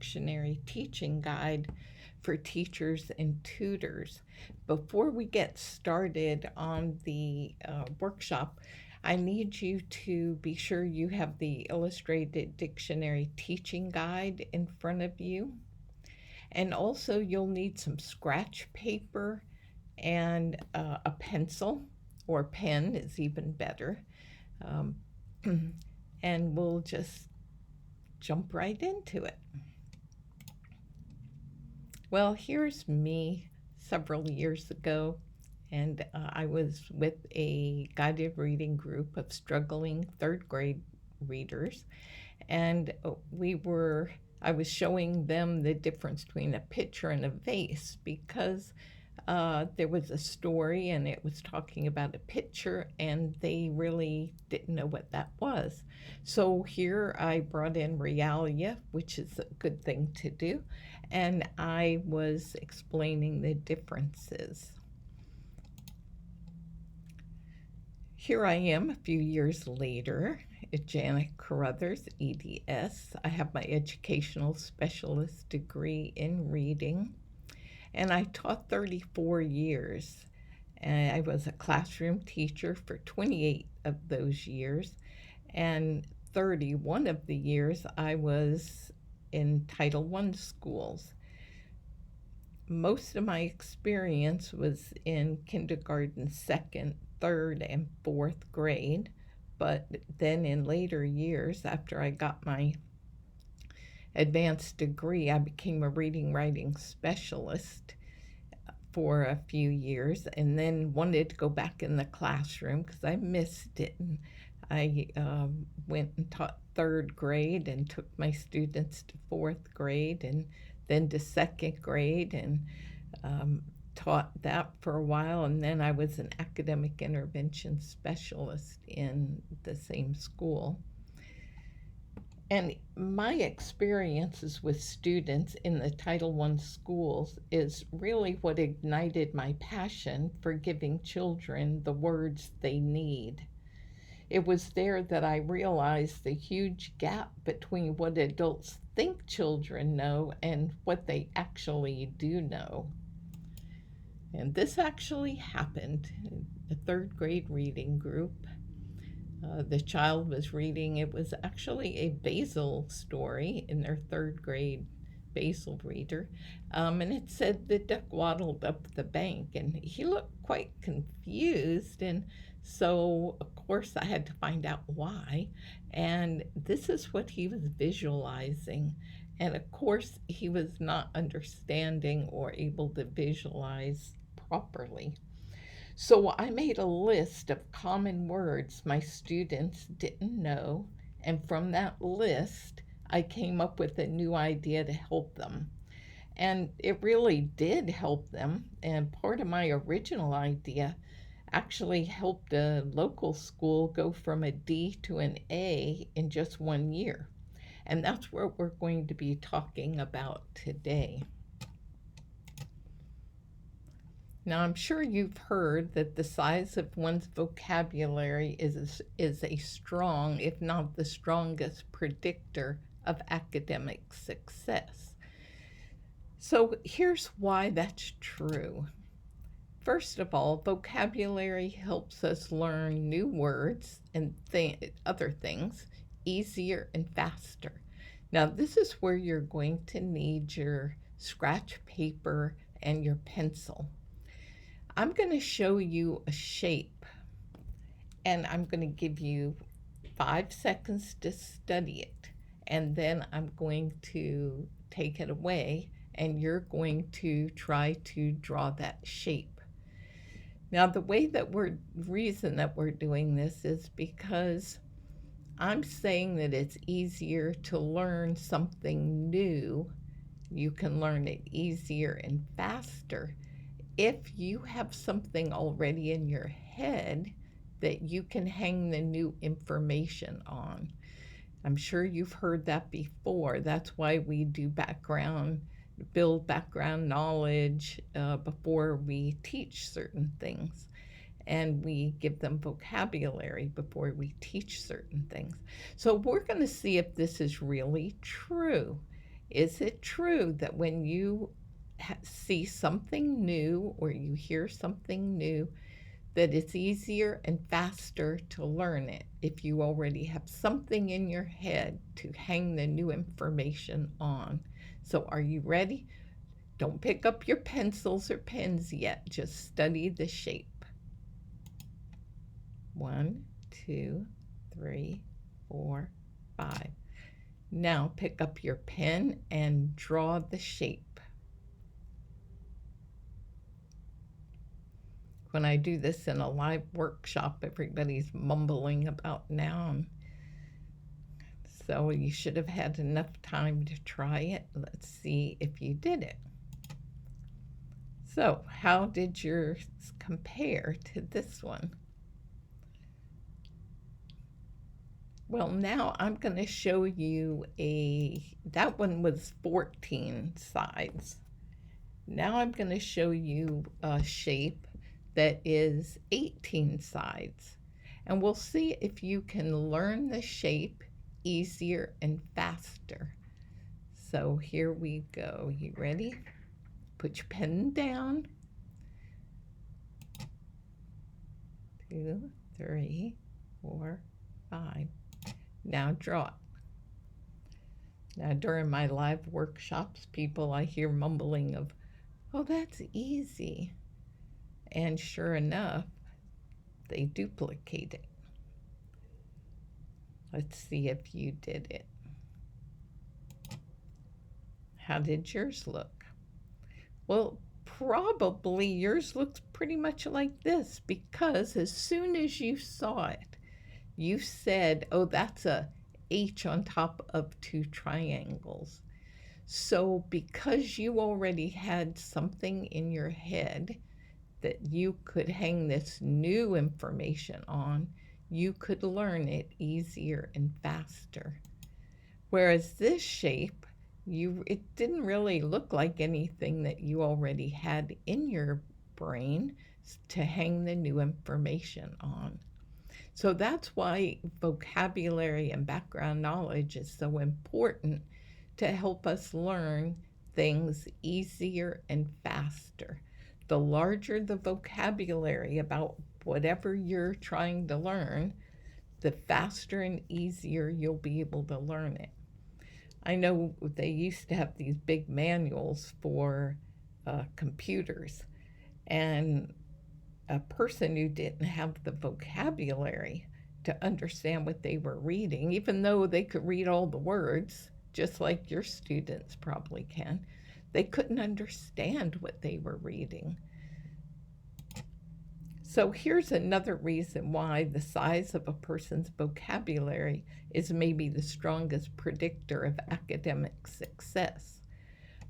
Dictionary Teaching Guide for teachers and tutors. Before we get started on the workshop, I need you to be sure you have the Illustrated Dictionary Teaching Guide in front of you. And also, you'll need some scratch paper and a pencil, or pen is even better. Um, and we'll just jump right into it. Well, here's me several years ago, and I was with a guided reading group of struggling third grade readers, and I was showing them the difference between a picture and a vase because there was a story and it was talking about a picture, and they really didn't know what that was. So here I brought in Realia, which is a good thing to do, and I was explaining the differences. Here I am a few years later, Janet Carruthers, EDS. I have my educational specialist degree in reading, and I taught 34 years. And I was a classroom teacher for 28 of those years, and 31 of the years I was in Title I schools. Most of my experience was in kindergarten, second, third, and fourth grade, but then in later years, after I got my advanced degree, I became a reading writing specialist for a few years, and then wanted to go back in the classroom because I missed it. And I went and taught third grade and took my students to fourth grade and then to second grade, and taught that for a while. And then I was an academic intervention specialist in the same school. And my experiences with students in the Title I schools is really what ignited my passion for giving children the words they need. It was there that I realized the huge gap between what adults think children know and what they actually do know. And this actually happened in a third grade reading group. The child was reading, it was actually a Basil story in their third grade Basil reader. And it said the duck waddled up the bank, and he looked quite confused. And so, of course, I had to find out why. And this is what he was visualizing. And of course, he was not understanding or able to visualize properly. So I made a list of common words my students didn't know, and from that list, I came up with a new idea to help them. And it really did help them, and part of my original idea actually helped a local school go from a D to an A in just 1 year. And that's what we're going to be talking about today. Now, I'm sure you've heard that the size of one's vocabulary is a strong, if not the strongest, predictor of academic success. So here's why that's true. First of all, vocabulary helps us learn new words and other things easier and faster. Now, this is where you're going to need your scratch paper and your pencil. I'm going to show you a shape, and I'm going to give you 5 seconds to study it, and then I'm going to take it away, and you're going to try to draw that shape. Now, the reason that we're doing this is because I'm saying that it's easier to learn something new. You can learn it easier and faster if you have something already in your head that you can hang the new information on. I'm sure you've heard that before. That's why we do build background knowledge before we teach certain things. And we give them vocabulary before we teach certain things. So we're going to see if this is really true. Is it true that when you see something new or you hear something new, that it's easier and faster to learn it if you already have something in your head to hang the new information on? So, are you ready? Don't pick up your pencils or pens yet, just study the shape. 1, 2, 3, 4, 5. Now pick up your pen and draw the shape. When I do this in a live workshop, everybody's mumbling about noun. So you should have had enough time to try it. Let's see if you did it. So how did yours compare to this one? Well, now I'm going to show you that one was 14 sides. Now I'm going to show you a shape that is 18 sides. And we'll see if you can learn the shape easier and faster. So here we go. You ready? Put your pen down. 2, 3, 4, 5. Now draw it. Now during my live workshops, I hear mumbling of, oh, that's easy. And sure enough, they duplicate it. Let's see if you did it. How did yours look? Well, probably yours looks pretty much like this, because as soon as you saw it, you said, oh, that's a H on top of 2 triangles. So because you already had something in your head that you could hang this new information on, you could learn it easier and faster. Whereas this shape, it didn't really look like anything that you already had in your brain to hang the new information on. So that's why vocabulary and background knowledge is so important to help us learn things easier and faster. The larger the vocabulary about whatever you're trying to learn, the faster and easier you'll be able to learn it. I know they used to have these big manuals for computers, and a person who didn't have the vocabulary to understand what they were reading, even though they could read all the words, just like your students probably can, they couldn't understand what they were reading. So here's another reason why the size of a person's vocabulary is maybe the strongest predictor of academic success.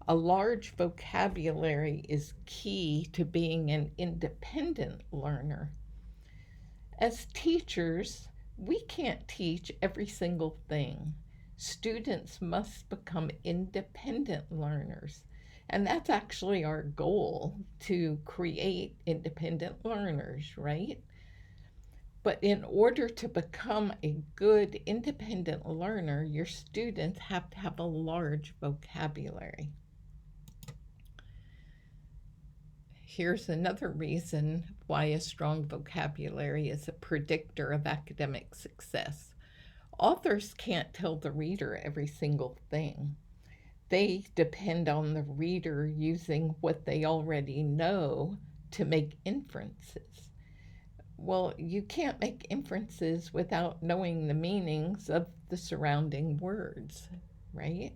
A large vocabulary is key to being an independent learner. As teachers, we can't teach every single thing. Students must become independent learners. And that's actually our goal, to create independent learners, right? But in order to become a good independent learner, your students have to have a large vocabulary. Here's another reason why a strong vocabulary is a predictor of academic success. Authors can't tell the reader every single thing. They depend on the reader using what they already know to make inferences. Well, you can't make inferences without knowing the meanings of the surrounding words, right?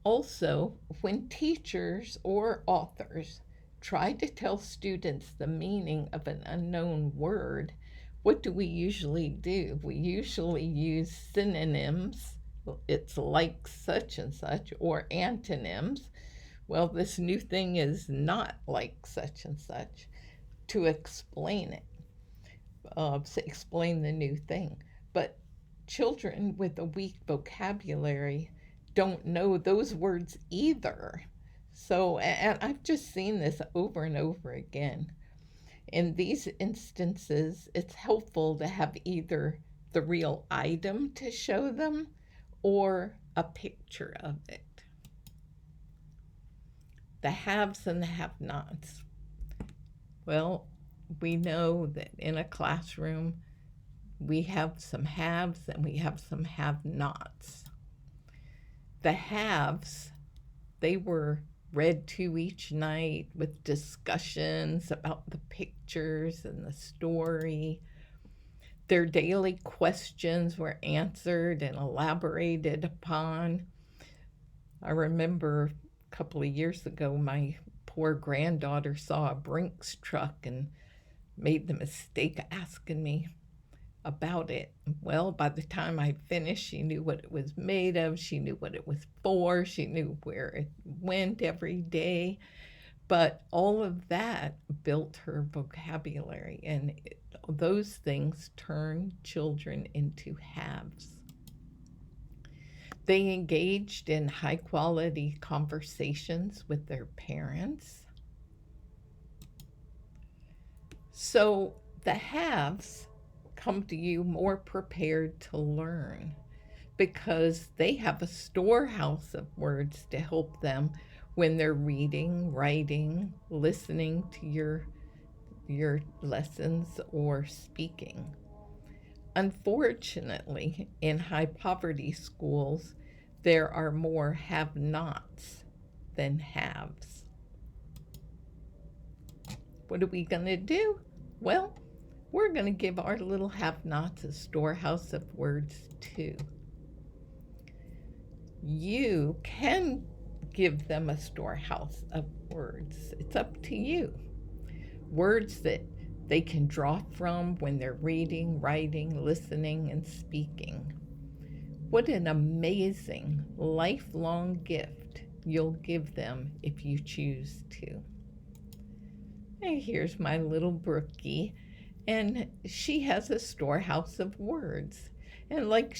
Also, when teachers or authors try to tell students the meaning of an unknown word, what do we usually do? We usually use synonyms. It's like such and such, or antonyms. Well, this new thing is not like such and such, to explain it, to explain the new thing. But children with a weak vocabulary don't know those words either. So, and I've just seen this over and over again. In these instances, it's helpful to have either the real item to show them or a picture of it. The haves and the have-nots. Well, we know that in a classroom, we have some haves and we have some have-nots. The haves, they were read to each night with discussions about the pictures and the story. Their daily questions were answered and elaborated upon. I remember a couple of years ago, my poor granddaughter saw a Brinks truck and made the mistake of asking me about it. Well, by the time I finished, she knew what it was made of, she knew what it was for, she knew where it went every day. But all of that built her vocabulary, and those things turn children into haves. They engaged in high quality conversations with their parents. So the haves come to you more prepared to learn because they have a storehouse of words to help them when they're reading, writing, listening to your lessons, or speaking. Unfortunately, in high poverty schools, there are more have-nots than haves. What are we going to do? Well, we're going to give our little have-nots a storehouse of words too. You can give them a storehouse of words. It's up to you. Words that they can draw from when they're reading, writing, listening, and speaking. What an amazing lifelong gift you'll give them if you choose to. And here's my little Brookie, and she has a storehouse of words. And like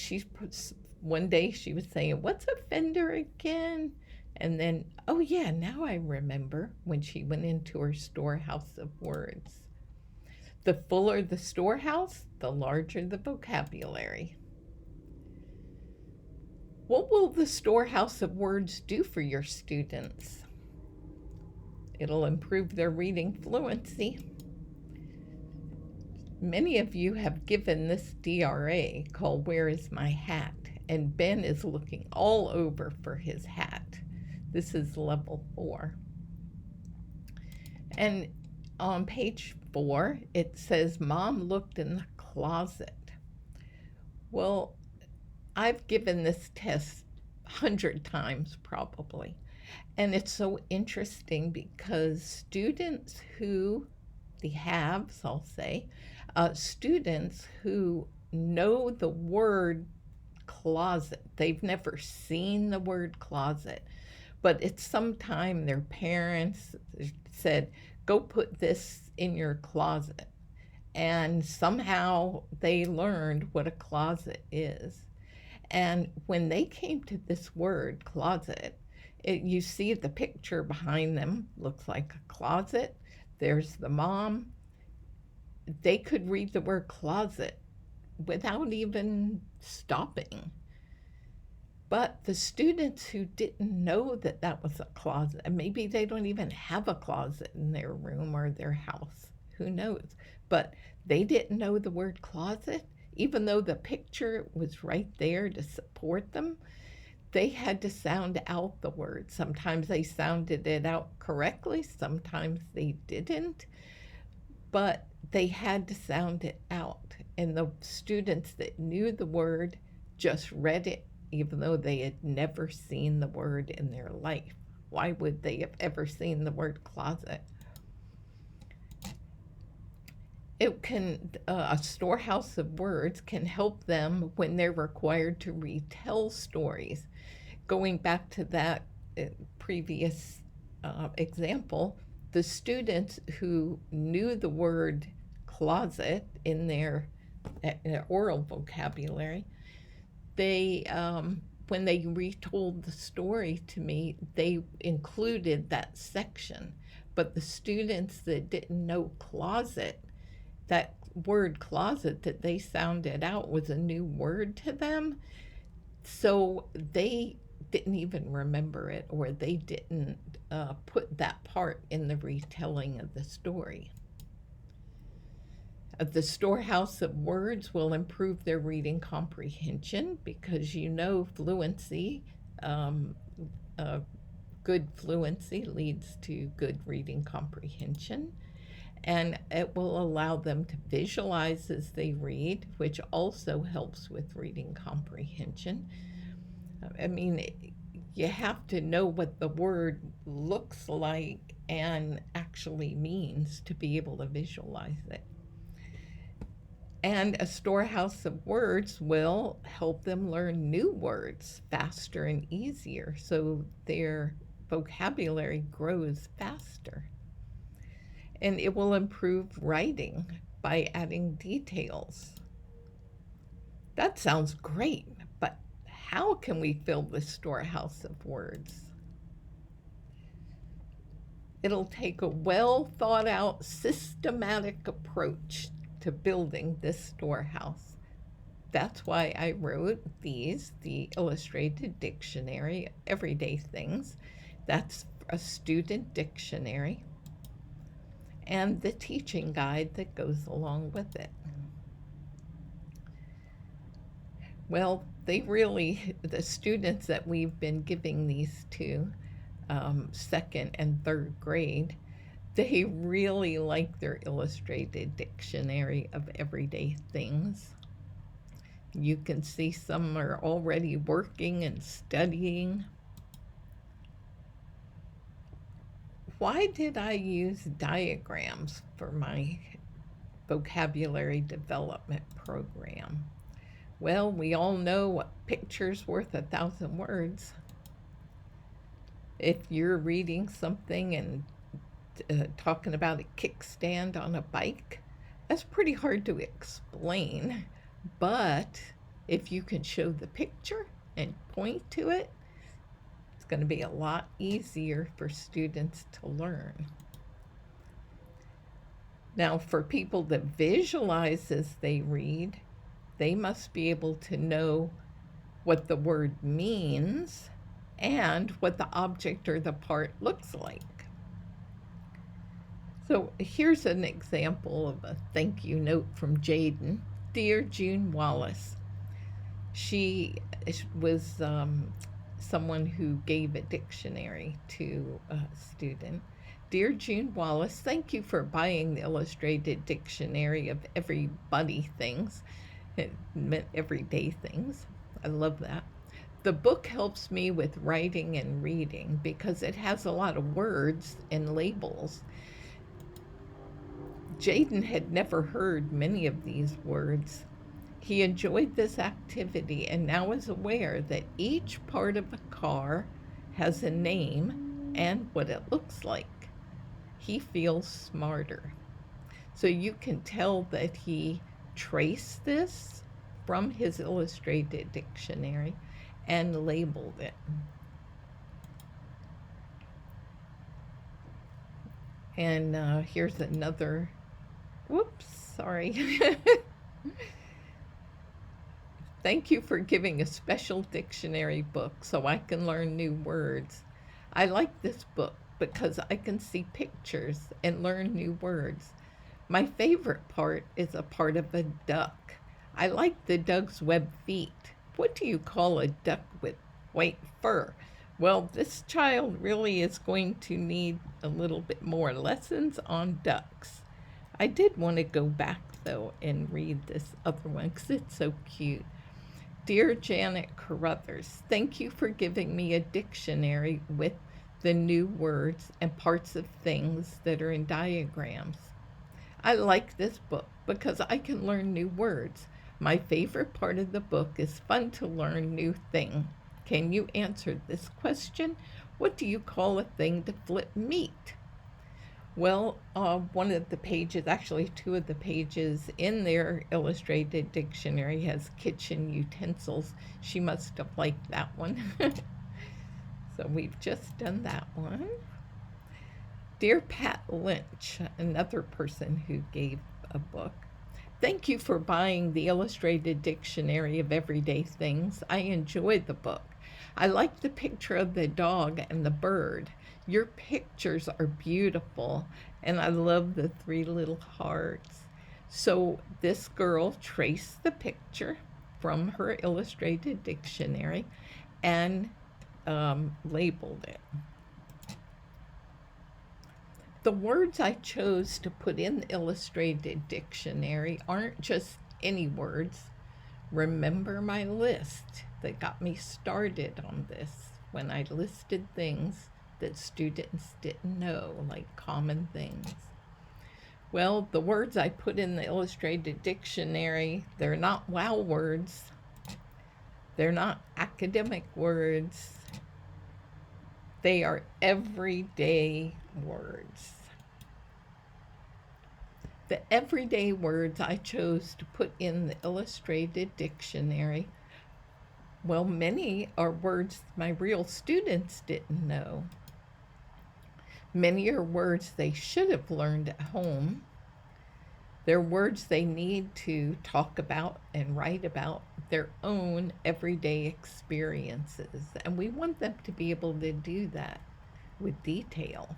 one day she was saying, "What's a fender again?" And then, oh yeah, now I remember when she went into her storehouse of words. The fuller the storehouse, the larger the vocabulary. What will the storehouse of words do for your students? It'll improve their reading fluency. Many of you have given this DRA called Where Is My Hat? And Ben is looking all over for his hat. This is level 4. And on page 4, it says, Mom looked in the closet. Well, I've given this test 100 times probably. And it's so interesting because students who, the haves, I'll say, students who know the word closet, they've never seen the word closet, but it's sometime their parents said, go put this in your closet. And somehow they learned what a closet is. And when they came to this word, closet, you see the picture behind them, looks like a closet. There's the mom. They could read the word closet without even stopping. But the students who didn't know that that was a closet, and maybe they don't even have a closet in their room or their house, who knows? But they didn't know the word closet, even though the picture was right there to support them. They had to sound out the word. Sometimes they sounded it out correctly, sometimes they didn't, but they had to sound it out. And the students that knew the word just read it, even though they had never seen the word in their life. Why would they have ever seen the word closet? It can, a storehouse of words can help them when they're required to retell stories. Going back to that previous example, the students who knew the word closet in their oral vocabulary, they, when they retold the story to me, they included that section. But the students that didn't know closet, that word closet that they sounded out was a new word to them. So they didn't even remember it, or they didn't put that part in the retelling of the story. The storehouse of words will improve their reading comprehension because fluency, um, uh, good fluency leads to good reading comprehension. And it will allow them to visualize as they read, which also helps with reading comprehension. I mean, you have to know what the word looks like and actually means to be able to visualize it. And a storehouse of words will help them learn new words faster and easier, so their vocabulary grows faster. And it will improve writing by adding details. That sounds great, but how can we fill the storehouse of words? It'll take a well thought out, systematic approach to building this storehouse. That's why I wrote these, the Illustrated Dictionary, Everyday Things. That's a student dictionary, and the teaching guide that goes along with it. Well, the students that we've been giving these to, second and third grade, they really like their Illustrated Dictionary of Everyday Things. You can see some are already working and studying. Why did I use diagrams for my vocabulary development program? Well, we all know a picture's worth 1,000 words. If you're reading something and talking about a kickstand on a bike, that's pretty hard to explain. But if you can show the picture and point to it, it's going to be a lot easier for students to learn. Now, for people that visualize as they read, they must be able to know what the word means and what the object or the part looks like. So here's an example of a thank you note from Jaden. Dear June Wallace. She was someone who gave a dictionary to a student. Dear June Wallace, thank you for buying the Illustrated Dictionary of Everybody Things. It meant everyday things. I love that. The book helps me with writing and reading because it has a lot of words and labels. Jaden had never heard many of these words. He enjoyed this activity and now is aware that each part of a car has a name and what it looks like. He feels smarter. So you can tell that he traced this from his Illustrated Dictionary and labeled it. And here's another, whoops, sorry. Thank you for giving a special dictionary book so I can learn new words. I like this book because I can see pictures and learn new words. My favorite part is a part of a duck. I like the duck's webbed feet. What do you call a duck with white fur? Well, this child really is going to need a little bit more lessons on ducks. I did want to go back, though, and read this other one because it's so cute. Dear Janet Carruthers, thank you for giving me a dictionary with the new words and parts of things that are in diagrams. I like this book because I can learn new words. My favorite part of the book is fun to learn new things. Can you answer this question? What do you call a thing to flip meat? Well, one of the pages, actually two of the pages in their Illustrated Dictionary has kitchen utensils. She must have liked that one. So we've just done that one. Dear Pat Lynch, another person who gave a book. Thank you for buying the Illustrated Dictionary of Everyday Things. I enjoyed the book. I like the picture of the dog and the bird. Your pictures are beautiful, and I love the three little hearts. So, this girl traced the picture from her Illustrated Dictionary and labeled it. The words I chose to put in the Illustrated Dictionary aren't just any words. Remember my list that got me started on this when I listed things that students didn't know, like common things. Well, the words I put in the Illustrated Dictionary, they're not wow words. They're not academic words. They are everyday words. The everyday words I chose to put in the Illustrated Dictionary, well, many are words my real students didn't know. Many are words they should have learned at home. They're words they need to talk about and write about their own everyday experiences, and we want them to be able to do that with detail.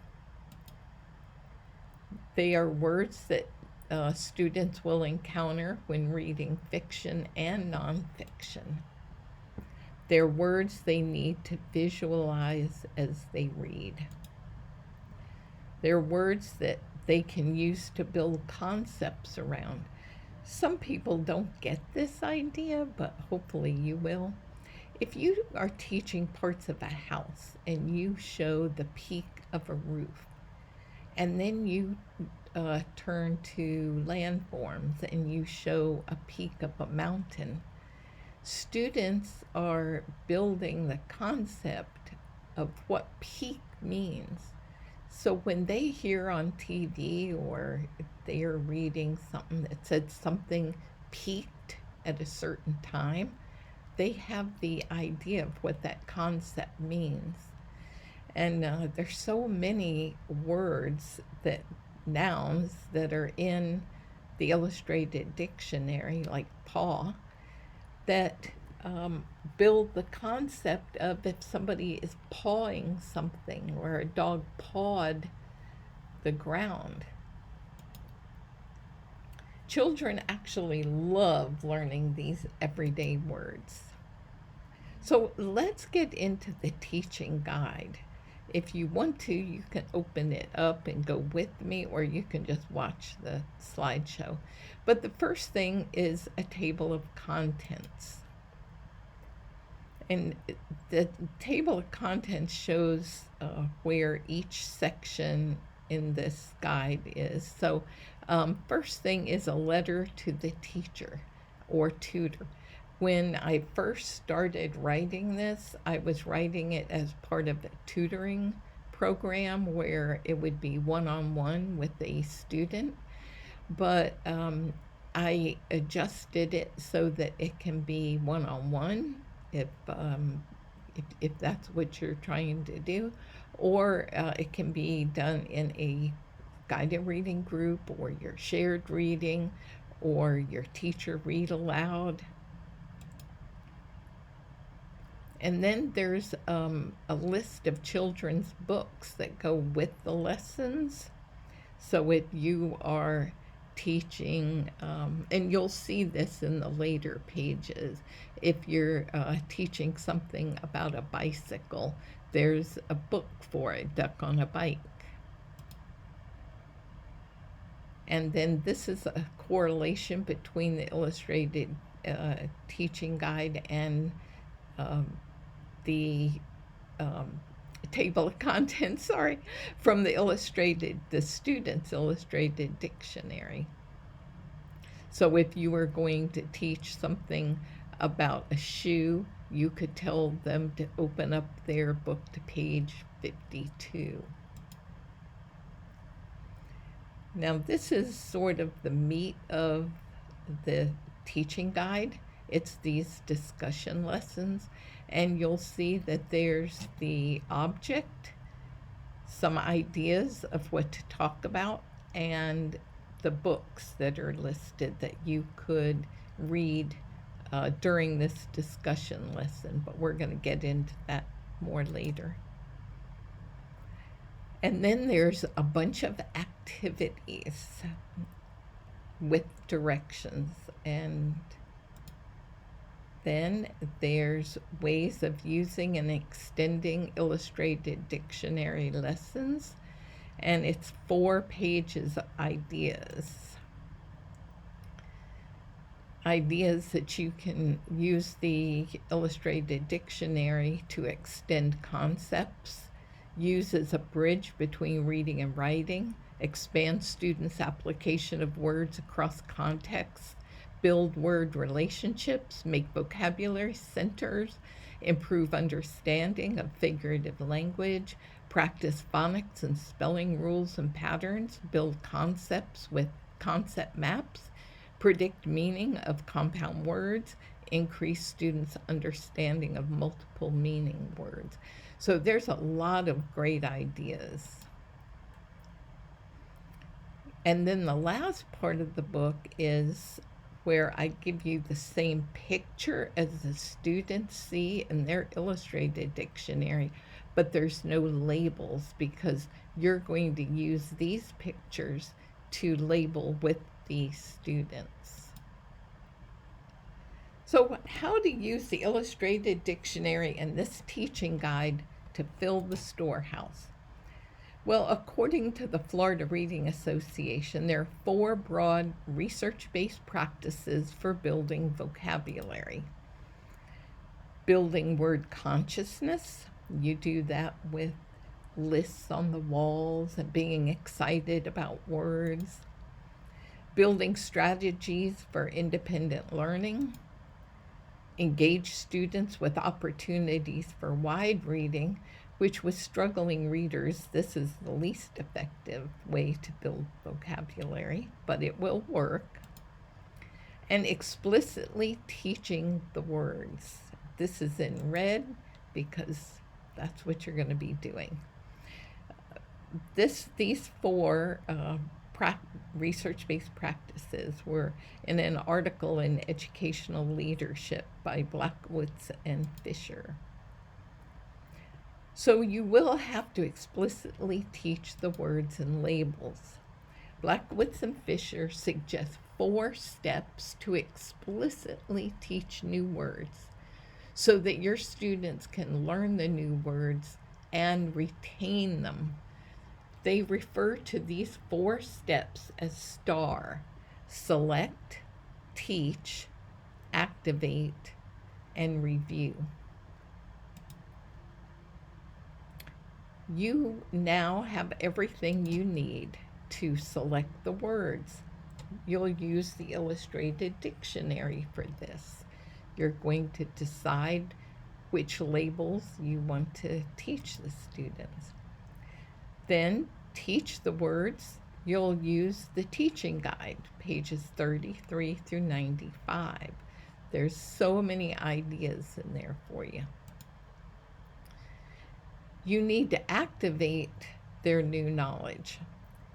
They are words that students will encounter when reading fiction and nonfiction. They're words they need to visualize as they read. They're words that they can use to build concepts around. Some people don't get this idea, but hopefully you will. If you are teaching parts of a house and you show the peak of a roof, and then you turn to landforms and you show a peak of a mountain, students are building the concept of what peak means. So when they hear on TV or they are reading something that said something peaked at a certain time, they have the idea of what that concept means. And there's so many words, that nouns, that are in the Illustrated Dictionary, like paw, that build the concept of if somebody is pawing something, or a dog pawed the ground. Children actually love learning these everyday words. So let's get into the teaching guide. If you want to, you can open it up and go with me, or you can just watch the slideshow. But the first thing is a table of contents. And the table of contents shows where each section in this guide is. So first thing is a letter to the teacher or tutor. When I first started writing this, I was writing it as part of a tutoring program where it would be one-on-one with a student, but I adjusted it so that it can be one-on-one if that's what you're trying to do, or it can be done in a guided reading group, or your shared reading, or your teacher read aloud. And then there's a list of children's books that go with the lessons. So if you are teaching, and you'll see this in the later pages, if you're teaching something about a bicycle, there's a book for it, Duck on a Bike. And then this is a correlation between the Illustrated teaching guide and the table of contents, from the Student's Illustrated Dictionary. So if you were going to teach something about a shoe, you could tell them to open up their book to page 52. Now this is sort of the meat of the teaching guide. It's these discussion lessons, and you'll see that there's the object, some ideas of what to talk about, and the books that are listed that you could read during this discussion lesson, but we're going to get into that more later. And then there's a bunch of activities with directions, and then there's ways of using and extending illustrated dictionary lessons, and it's 4 pages of ideas. Ideas that you can use the illustrated dictionary to extend concepts, use as a bridge between reading and writing, expand students' application of words across contexts, build word relationships, make vocabulary centers, improve understanding of figurative language, practice phonics and spelling rules and patterns, build concepts with concept maps, predict meaning of compound words, increase students' understanding of multiple meaning words. So there's a lot of great ideas. And then the last part of the book is where I give you the same picture as the students see in their illustrated dictionary, but there's no labels because you're going to use these pictures to label with the students. So how to use the illustrated dictionary and this teaching guide to fill the storehouse? Well, according to the Florida Reading Association, there are 4 broad research-based practices for building vocabulary. Building word consciousness. You do that with lists on the walls and being excited about words. Building strategies for independent learning. Engage students with opportunities for wide reading, which with struggling readers, this is the least effective way to build vocabulary, but it will work. And explicitly teaching the words. This is in red because that's what you're going to be doing. These 4 research-based practices were in an article in Educational Leadership by Blackwitz and Fisher. So you will have to explicitly teach the words and labels. Blackwitz and Fisher suggest 4 steps to explicitly teach new words so that your students can learn the new words and retain them. They refer to these 4 steps as STAR: select, teach, activate, and review. You now have everything you need to select the words. You'll use the illustrated dictionary for this. You're going to decide which labels you want to teach the students. Then teach the words. You'll use the teaching guide, pages 33 through 95. There's so many ideas in there for you. You need to activate their new knowledge.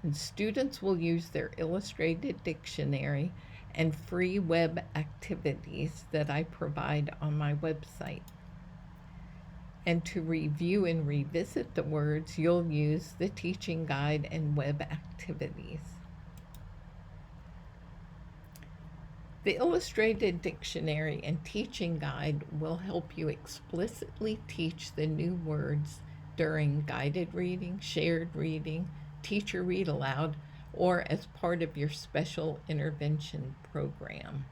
And students will use their illustrated dictionary and free web activities that I provide on my website. And to review and revisit the words, you'll use the teaching guide and web activities. The illustrated dictionary and teaching guide will help you explicitly teach the new words during guided reading, shared reading, teacher read aloud, or as part of your special intervention program.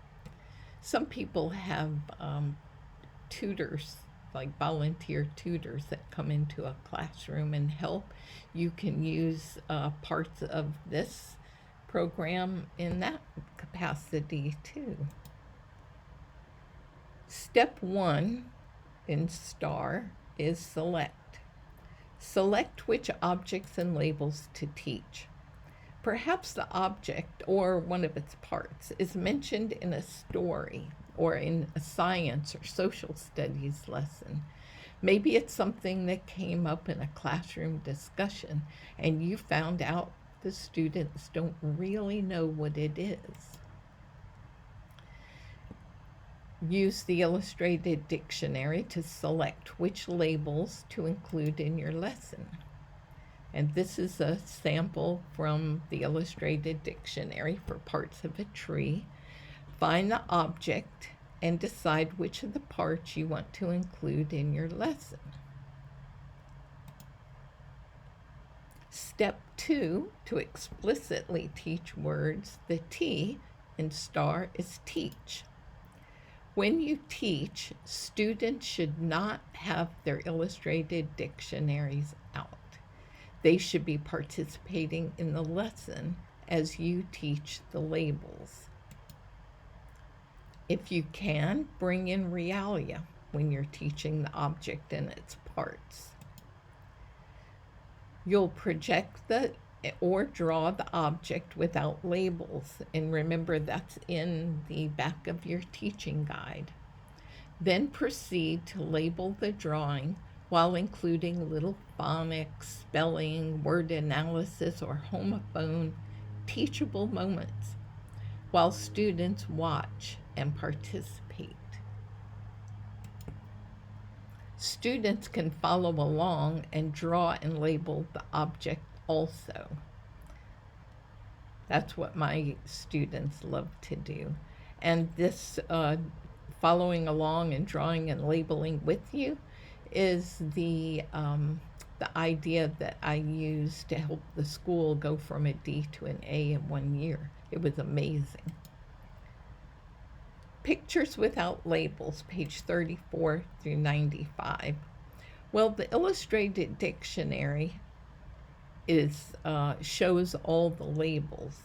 Some people have tutors, like volunteer tutors that come into a classroom and help. You can use parts of this program in that capacity too. Step 1 in STAR is select. Select which objects and labels to teach. Perhaps the object or one of its parts is mentioned in a story or in a science or social studies lesson. Maybe it's something that came up in a classroom discussion and you found out the students don't really know what it is. Use the illustrated dictionary to select which labels to include in your lesson. And this is a sample from the illustrated dictionary for parts of a tree. Find the object and decide which of the parts you want to include in your lesson. Step 2, to explicitly teach words, the T in STAR is teach. When you teach, students should not have their illustrated dictionaries out. They should be participating in the lesson as you teach the labels. If you can, bring in realia when you're teaching the object and its parts. You'll project or draw the object without labels, and remember that's in the back of your teaching guide. Then proceed to label the drawing while including little phonics, spelling, word analysis, or homophone teachable moments while students watch and participate. Students can follow along and draw and label the object also. That's what my students love to do. And this following along and drawing and labeling with you is the idea that I used to help the school go from a D to an A in 1 year. It was amazing. Pictures without labels, page 34 through 95. Well, the illustrated dictionary shows all the labels.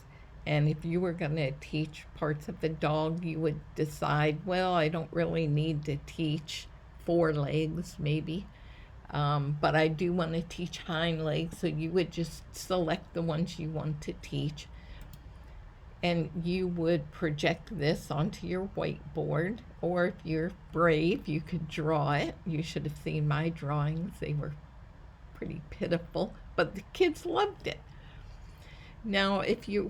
And if you were going to teach parts of a dog, you would decide, well, I don't really need to teach 4 legs, maybe. But I do want to teach hind legs, so you would just select the ones you want to teach. And you would project this onto your whiteboard, or if you're brave, you could draw it. You should have seen my drawings. They were pretty pitiful, but the kids loved it. Now,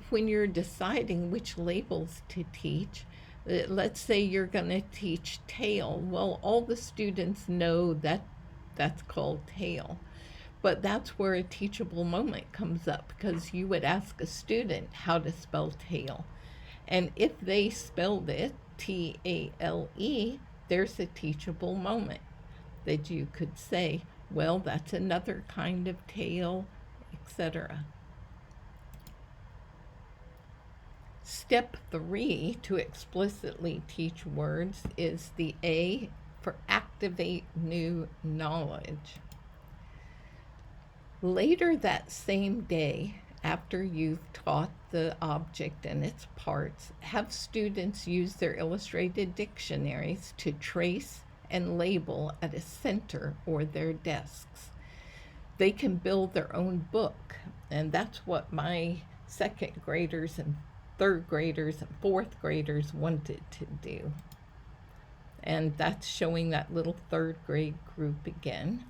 when you're deciding which labels to teach, let's say you're going to teach tail. Well, all the students know that that's called tail. But that's where a teachable moment comes up, because you would ask a student how to spell tail. And if they spelled it T-A-L-E, there's a teachable moment that you could say, well, that's another kind of tail, etc. Step 3 to explicitly teach words is the A for activate new knowledge. Later that same day, after you've taught the object and its parts, have students use their illustrated dictionaries to trace and label at a center or their desks. They can build their own book, and that's what my 2nd graders and 3rd graders and 4th graders wanted to do. And that's showing that little 3rd grade group again.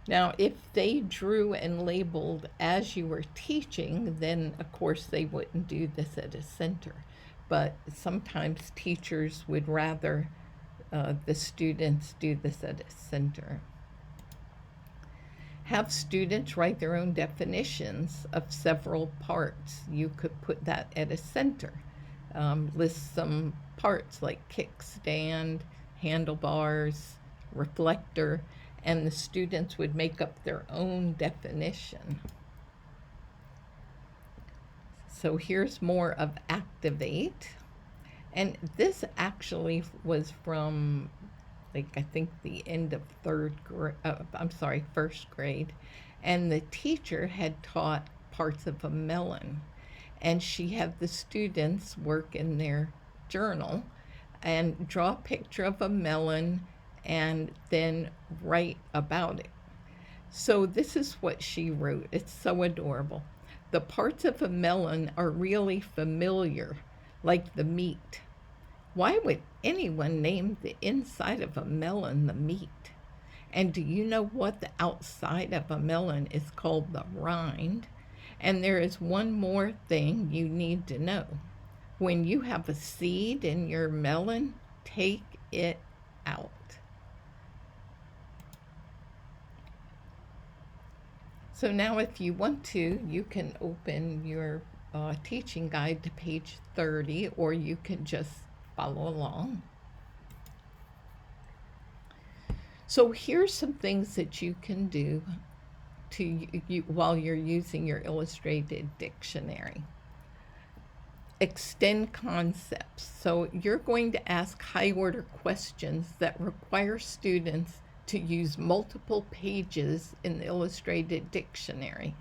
Now, if they drew and labeled as you were teaching, then of course they wouldn't do this at a center. But sometimes teachers would rather the students do this at a center. Have students write their own definitions of several parts. You could put that at a center. List some parts like kickstand, handlebars, reflector, and the students would make up their own definition. So here's more of activate. And this actually was from, I think the end of 1st grade. And the teacher had taught parts of a melon. And she had the students work in their journal and draw a picture of a melon and then write about it. So this is what she wrote. It's so adorable. The parts of a melon are really familiar, like the meat. Why would anyone name the inside of a melon the meat? And do you know what the outside of a melon is called? The rind. And there is one more thing you need to know. When you have a seed in your melon, take it out. So now if you want to, you can open your teaching guide to page 30, or you can just follow along. So here's some things that you can do while you're using your illustrated dictionary. Extend concepts. So you're going to ask high order questions that require students to use multiple pages in the illustrated dictionary.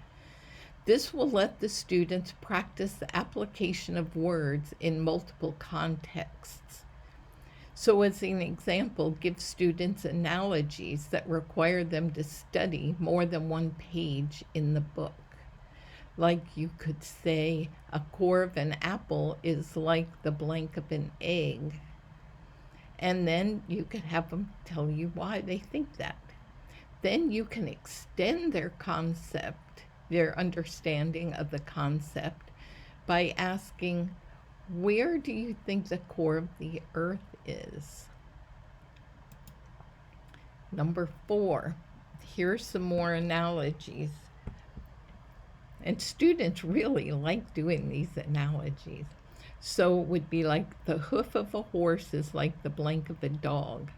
This will let the students practice the application of words in multiple contexts. So as an example, give students analogies that require them to study more than one page in the book. Like you could say, a core of an apple is like the blank of an egg. And then you can have them tell you why they think that. Then you can extend their concept, their understanding of the concept, by asking, where do you think the core of the earth is? Number 4, here's some more analogies. And students really like doing these analogies. So it would be like the hoof of a horse is like the blank of a dog.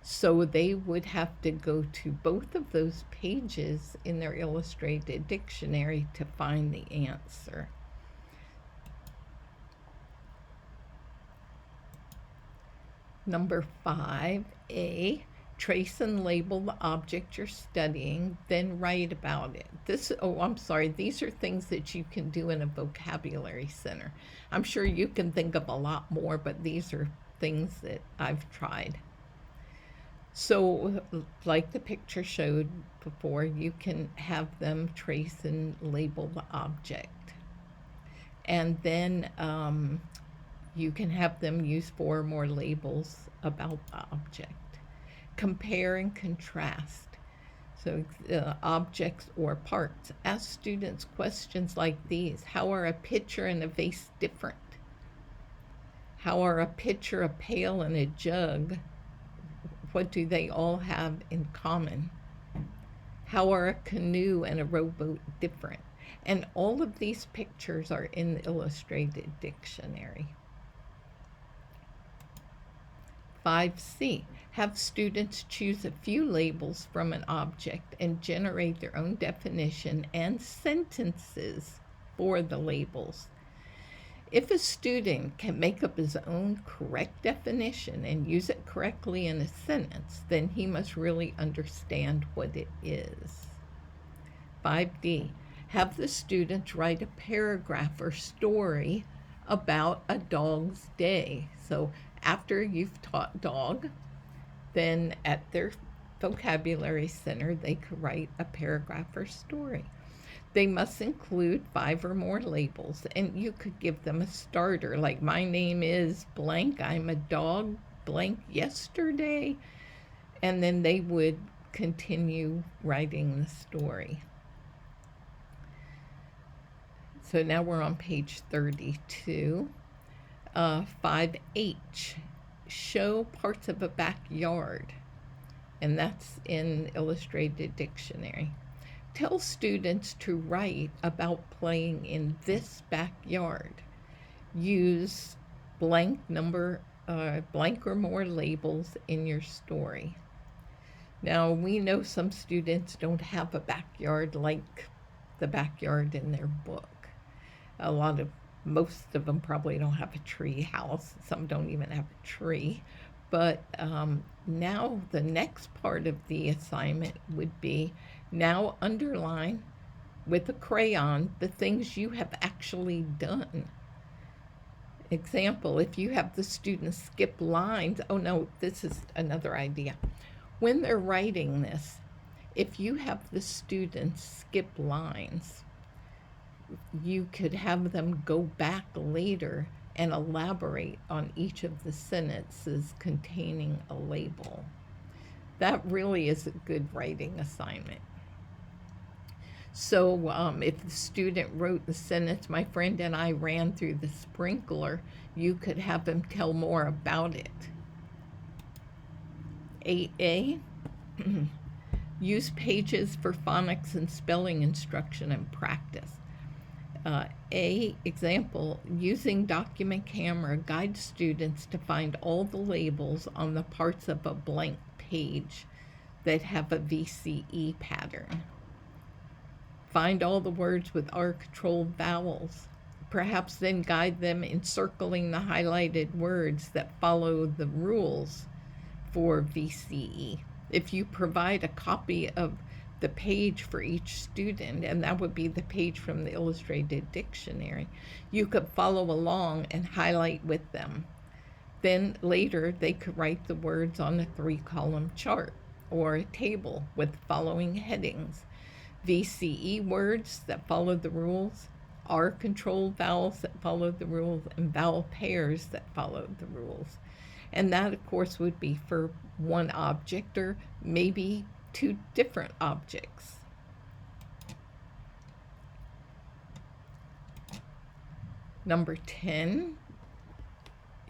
So they would have to go to both of those pages in their illustrated dictionary to find the answer. Number 5A, trace and label the object you're studying, then write about it. These are things that you can do in a vocabulary center. I'm sure you can think of a lot more, but these are things that I've tried. So, like the picture showed before, you can have them trace and label the object. And then you can have them use 4 or more labels about the object. Compare and contrast. So objects or parts. Ask students questions like these. How are a pitcher and a vase different? How are a pitcher, a pail, and a jug? What do they all have in common? How are a canoe and a rowboat different? And all of these pictures are in the illustrated dictionary. 5C, have students choose a few labels from an object and generate their own definition and sentences for the labels. If a student can make up his own correct definition and use it correctly in a sentence, then he must really understand what it is. 5D, have the students write a paragraph or story about a dog's day. So after you've taught dog, then at their vocabulary center, they could write a paragraph or story. They must include 5 or more labels, and you could give them a starter, like my name is blank, I'm a dog, blank yesterday, and then they would continue writing the story. So now we're on page 32. 5H, show parts of a backyard, and that's in Illustrated Dictionary. Tell students to write about playing in this backyard. Use blank or more labels in your story. Now, we know some students don't have a backyard like the backyard in their book. Most of them probably don't have a tree house. Some don't even have a tree. But now the next part of the assignment would be, now underline with a crayon the things you have actually done. Example, if you have the students skip lines, this is another idea. When they're writing this, if you have the students skip lines, you could have them go back later and elaborate on each of the sentences containing a label. That really is a good writing assignment. So if the student wrote the sentence, my friend and I ran through the sprinkler, you could have them tell more about it. 8A, use pages for phonics and spelling instruction and practice. A example, using Document Camera guides students to find all the labels on the parts of a blank page that have a VCE pattern. Find all the words with R-controlled vowels. Perhaps then guide them in circling the highlighted words that follow the rules for VCE. If you provide a copy of the page for each student, and that would be the page from the Illustrated Dictionary, you could follow along and highlight with them. Then later they could write the words on a 3-column chart or a table with the following headings: VCE words that follow the rules, R-controlled vowels that follow the rules, and vowel pairs that follow the rules. And that, of course, would be for one object or maybe 2 different objects. Number 10,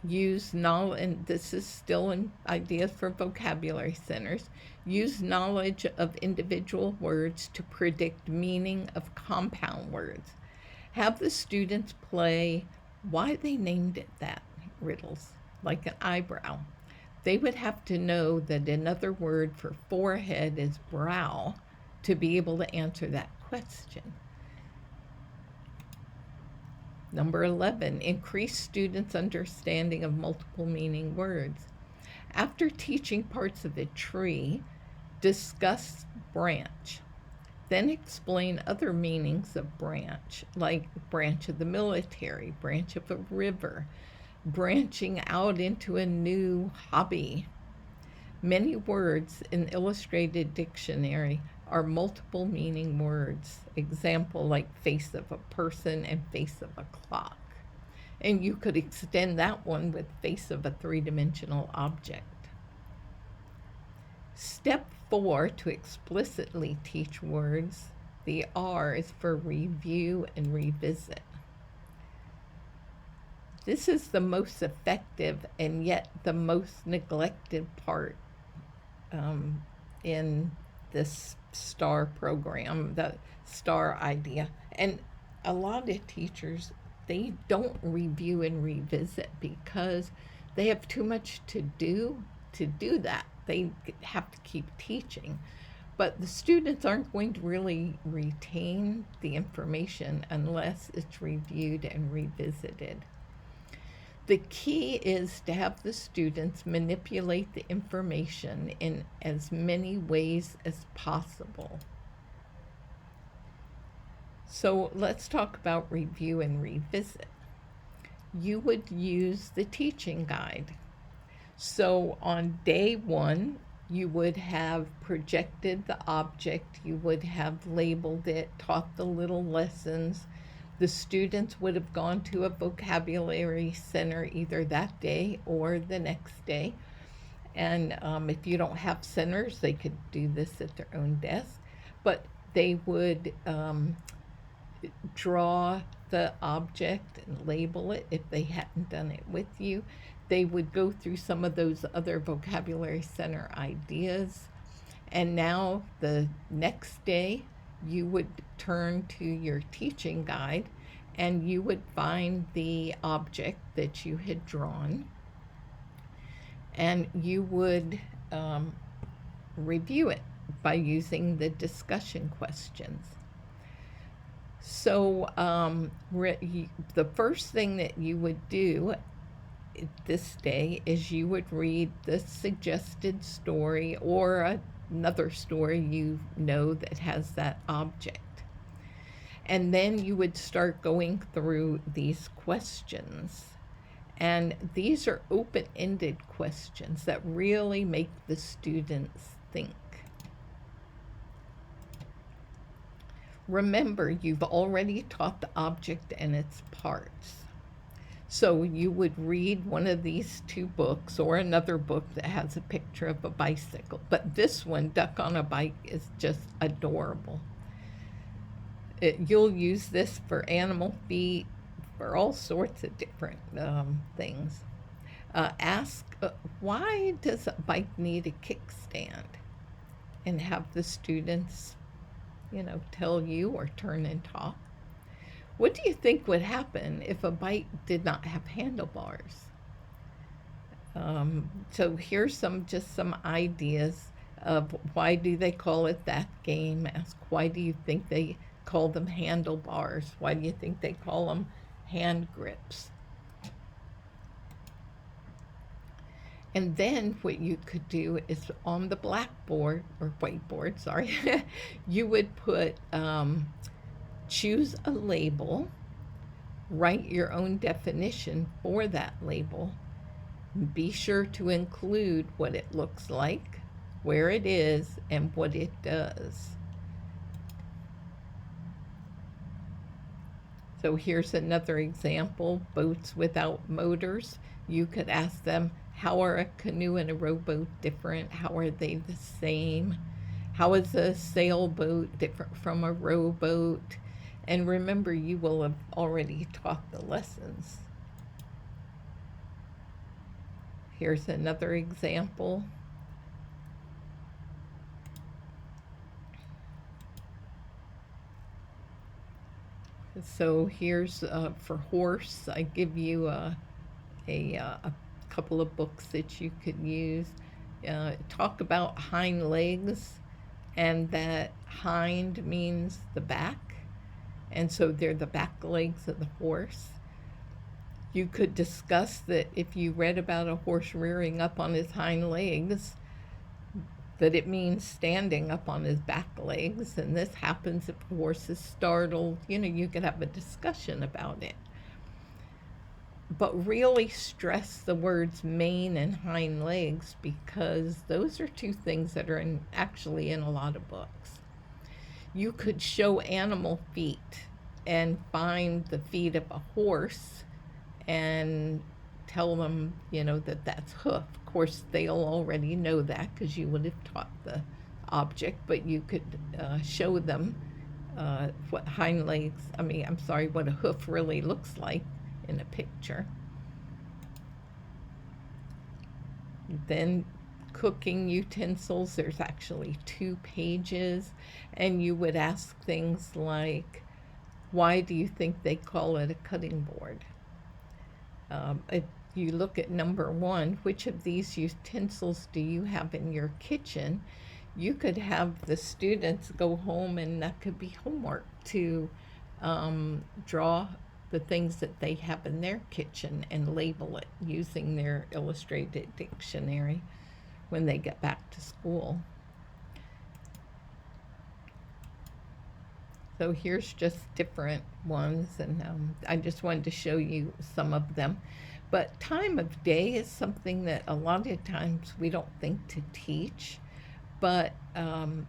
use knowledge, and this is still an idea for vocabulary centers, use knowledge of individual words to predict meaning of compound words. Have the students play why they named it that riddles, like an eyebrow. They would have to know that another word for forehead is brow to be able to answer that question. Number 11, increase students' understanding of multiple meaning words. After teaching parts of a tree, discuss branch. Then explain other meanings of branch, like branch of the military, branch of a river, branching out into a new hobby. Many words in Illustrated Dictionary are multiple meaning words. Example, like face of a person and face of a clock. And you could extend that one with face of a 3-dimensional object. Step 4, to explicitly teach words, the R is for review and revisit. This is the most effective and yet the most neglected part in this STAR program, the STAR idea. And a lot of teachers, they don't review and revisit because they have too much to do that. They have to keep teaching. But the students aren't going to really retain the information unless it's reviewed and revisited. The key is to have the students manipulate the information in as many ways as possible. So let's talk about review and revisit. You would use the teaching guide. So on day 1, you would have projected the object, you would have labeled it, taught the little lessons. The students would have gone to a vocabulary center either that day or the next day. And if you don't have centers, they could do this at their own desk. But they would draw the object and label it if they hadn't done it with you. They would go through some of those other vocabulary center ideas. And now the next day, you would turn to your teaching guide and you would find the object that you had drawn and you would review it by using the discussion questions. So the first thing that you would do this day is you would read the suggested story or another story you know that has that object. And then you would start going through these questions. And these are open-ended questions that really make the students think. Remember, you've already taught the object and its parts. So you would read one of these 2 books or another book that has a picture of a bicycle. But this one, Duck on a Bike, is just adorable. You'll use this for animal feet, for all sorts of different things. Ask, why does a bike need a kickstand? And have the students, tell you or turn and talk. What do you think would happen if a bike did not have handlebars? So here's some ideas of why do they call it that game. Ask, why do you think they call them handlebars? Why do you think they call them hand grips? And then what you could do is on the blackboard or whiteboard, sorry, you would put choose a label, write your own definition for that label. Be sure to include what it looks like, where it is, and what it does. So here's another example, boats without motors. You could ask them, how are a canoe and a rowboat different? How are they the same? How is a sailboat different from a rowboat? And remember, you will have already taught the lessons. Here's another example. So here's for horse, I give you a couple of books that you could use. Talk about hind legs, and that hind means the back, and so they're the back legs of the horse. You could discuss that if you read about a horse rearing up on his hind legs, that it means standing up on his back legs, and this happens if the horse is startled. You could have a discussion about it. But really stress the words mane and hind legs, because those are two things that are actually in a lot of books. You could show animal feet and find the feet of a horse and tell them, that that's hoof. Of course, they'll already know that because you would have taught the object, but you could show them what hind legs, what a hoof really looks like in a picture. Then cooking utensils, there's actually 2 pages, and you would ask things like, why do you think they call it a cutting board? If you look at number 1, which of these utensils do you have in your kitchen? You could have the students go home, and that could be homework, to draw the things that they have in their kitchen and label it using their illustrated dictionary when they get back to school. So here's just different ones, and I just wanted to show you some of them. But time of day is something that a lot of times we don't think to teach, but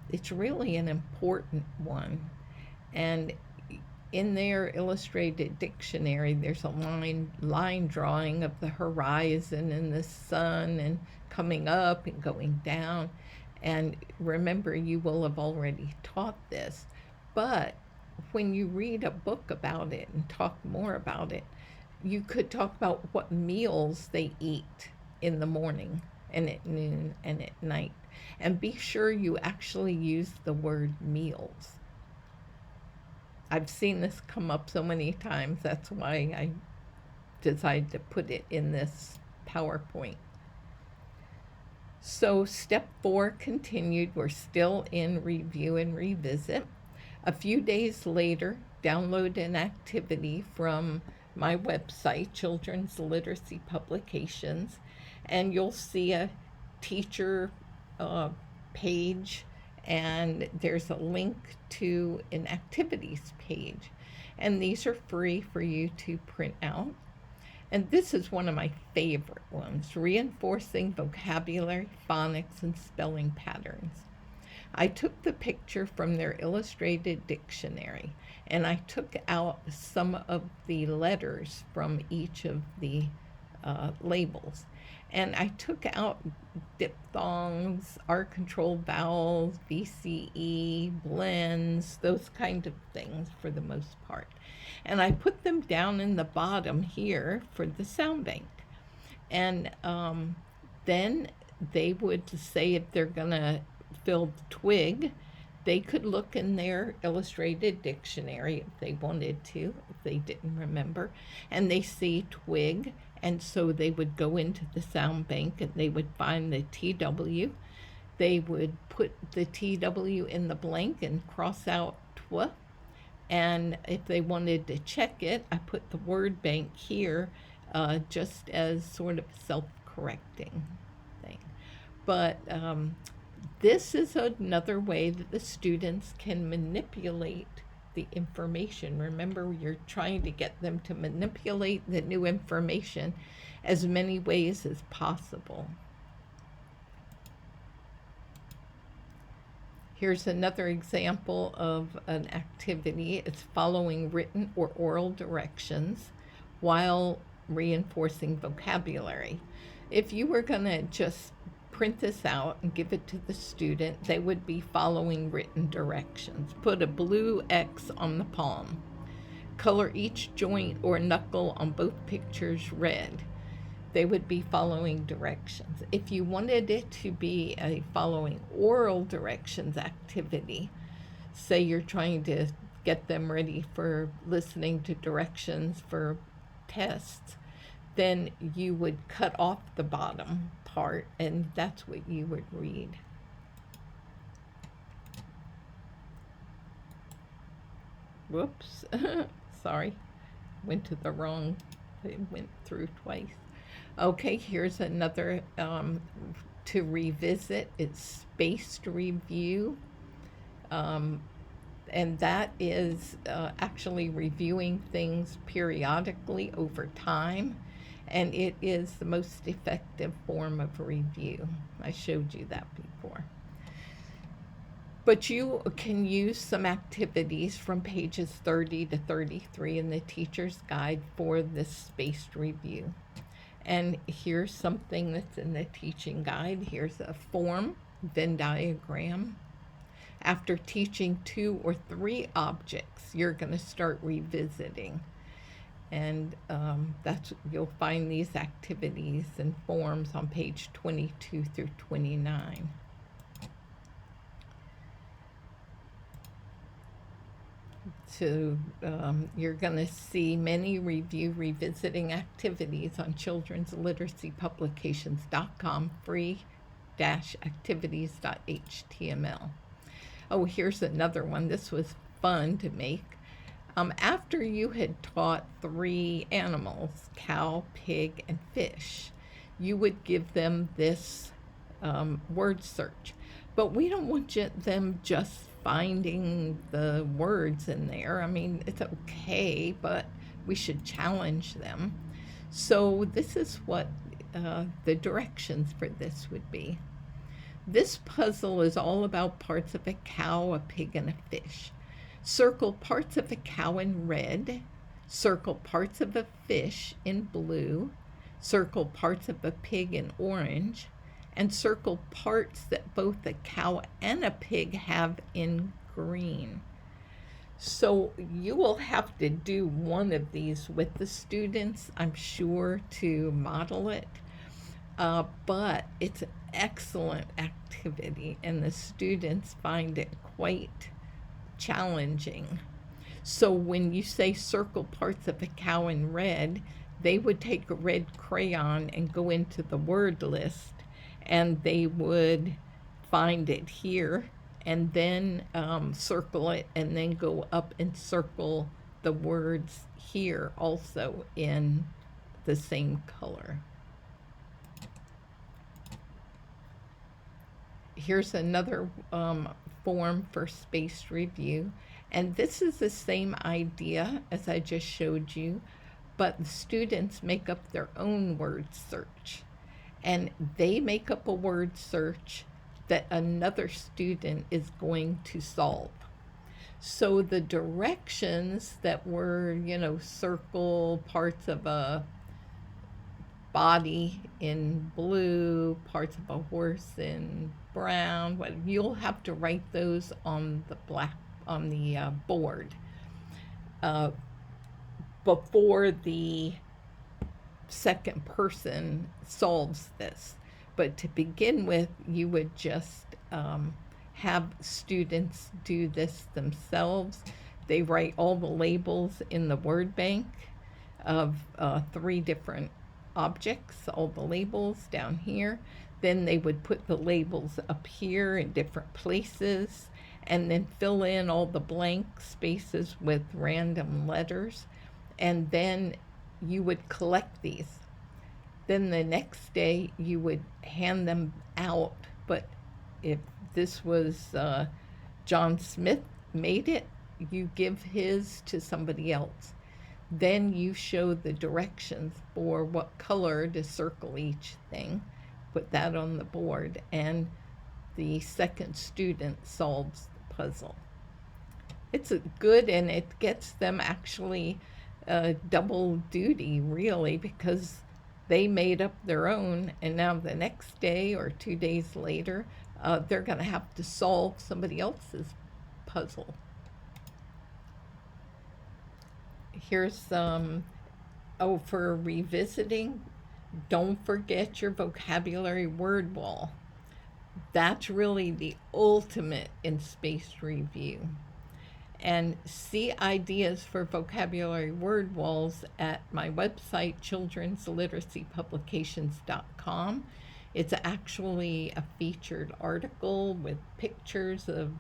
it's really an important one. And in their illustrated dictionary, there's a line drawing of the horizon and the sun and coming up and going down. And remember, you will have already taught this, but when you read a book about it and talk more about it, you could talk about what meals they eat in the morning and at noon and at night. And be sure you actually use the word meals. I've seen this come up so many times. That's why I decided to put it in this PowerPoint. So step 4 continued. We're still in review and revisit. A few days later, download an activity from my website, Children's Literacy Publications, and you'll see a teacher page, and there's a link to an activities page. And these are free for you to print out. And this is one of my favorite ones, reinforcing vocabulary, phonics, and spelling patterns. I took the picture from their illustrated dictionary, and I took out some of the letters from each of the labels. And I took out diphthongs, R controlled vowels, VCE, blends, those kind of things for the most part. And I put them down in the bottom here for the sound bank. And then they would say if they're going to fill the twig, they could look in their illustrated dictionary if they wanted to, if they didn't remember, and they see twig, and so they would go into the sound bank and they would find the TW. They would put the TW in the blank and cross out tw. And if they wanted to check it, I put the word bank here just as sort of self-correcting thing. But this is another way that the students can manipulate the information. Remember, you're trying to get them to manipulate the new information as many ways as possible. Here's another example of an activity. It's following written or oral directions while reinforcing vocabulary. If you were going to just print this out and give it to the student, they would be following written directions. Put a blue X on the palm. Color each joint or knuckle on both pictures red. They would be following directions. If you wanted it to be a following oral directions activity, say you're trying to get them ready for listening to directions for tests, then you would cut off the bottom part and that's what you would read. Whoops, sorry, went to the wrong, it went through twice. Okay, here's another to revisit. It's spaced review. And that is actually reviewing things periodically over time. And it is the most effective form of review. I showed you that before. But you can use some activities from pages 30 to 33 in the teacher's guide for this spaced review. And here's something that's in the teaching guide. Here's a form, Venn diagram. After teaching 2 or 3 objects, you're going to start revisiting. And you'll find these activities and forms on page 22 through 29. So you're going to see many revisiting activities on childrensliteracypublications.com free-activities.html. Oh, here's another one. This was fun to make. After you had taught 3 animals, cow, pig, and fish, you would give them this word search. But we don't want them just finding the words in there. I mean, it's okay, but we should challenge them. So this is what the directions for this would be. This puzzle is all about parts of a cow, a pig, and a fish. Circle parts of a cow in red. Circle parts of a fish in blue. Circle parts of a pig in orange. And circle parts that both a cow and a pig have in green. So you will have to do one of these with the students, I'm sure, to model it. But it's an excellent activity and the students find it quite challenging. So when you say circle parts of a cow in red, they would take a red crayon and go into the word list and they would find it here and then circle it and then go up and circle the words here also in the same color. Here's another form for spaced review, and this is the same idea as I just showed you, but the students make up their own word search, and they make up a word search that another student is going to solve. So the directions that were, circle parts of a body in blue, parts of a horse in brown. You'll have to write those on the board uh, before the second person solves this. But to begin with, you would just have students do this themselves. They write all the labels in the word bank of 3 different objects, all the labels down here. Then they would put the labels up here in different places and then fill in all the blank spaces with random letters. And then you would collect these. Then the next day you would hand them out. But if this was John Smith made it, you give his to somebody else. Then you show the directions for what color to circle each thing, put that on the board, and the second student solves the puzzle. It's good, and it gets them actually double duty, really, because they made up their own, and now the next day or 2 days later, they're going to have to solve somebody else's puzzle. Here's for revisiting, don't forget your vocabulary word wall. That's really the ultimate in spaced review. And see ideas for vocabulary word walls at my website, childrensliteracypublications.com. It's actually a featured article with pictures of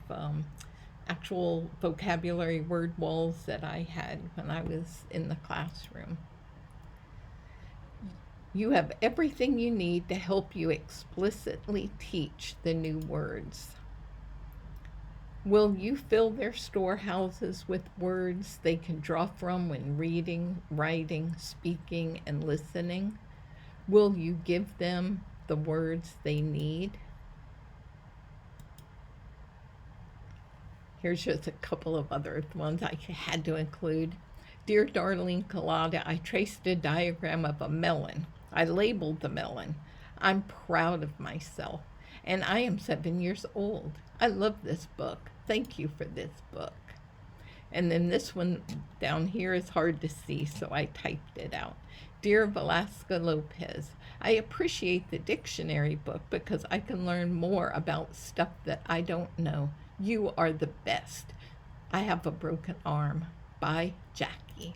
actual vocabulary word walls that I had when I was in the classroom. You have everything you need to help you explicitly teach the new words. Will you fill their storehouses with words they can draw from when reading, writing, speaking, and listening? Will you give them the words they need? Here's just a couple of other ones I had to include. Dear Darlene Collada, I traced a diagram of a melon. I labeled the melon. I'm proud of myself, and I am 7 years old. I love this book. Thank you for this book. And then this one down here is hard to see, so I typed it out. Dear Velasca Lopez, I appreciate the dictionary book because I can learn more about stuff that I don't know. You are the best. I have a broken arm. By Jackie.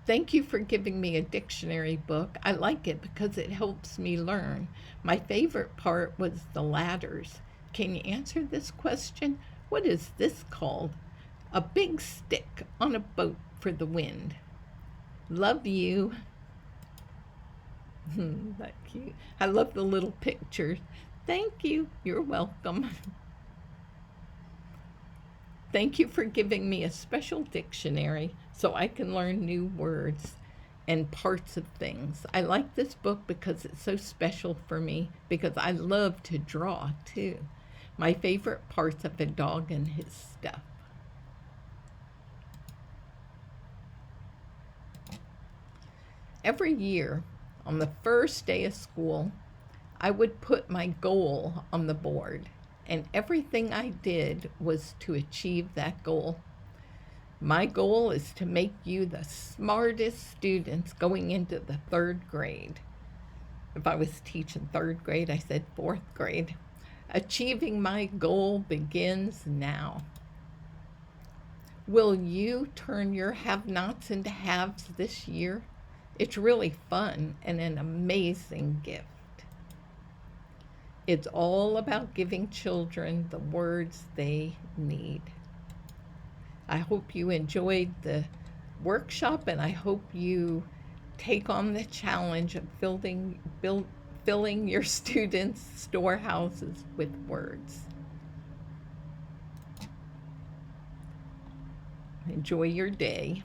Thank you for giving me a dictionary book. I like it because it helps me learn. My favorite part was the ladders. Can you answer this question? What is this called? A big stick on a boat for the wind. Love you. That's cute. I love the little pictures. Thank you. You're welcome. Thank you for giving me a special dictionary so I can learn new words and parts of things. I like this book because it's so special for me because I love to draw too. My favorite parts of a dog and his stuff. Every year on the first day of school, I would put my goal on the board. And everything I did was to achieve that goal. My goal is to make you the smartest students going into the 3rd grade. If I was teaching 3rd grade, I said 4th grade. Achieving my goal begins now. Will you turn your have-nots into haves this year? It's really fun and an amazing gift. It's all about giving children the words they need. I hope you enjoyed the workshop, and I hope you take on the challenge of filling your students' storehouses with words. Enjoy your day.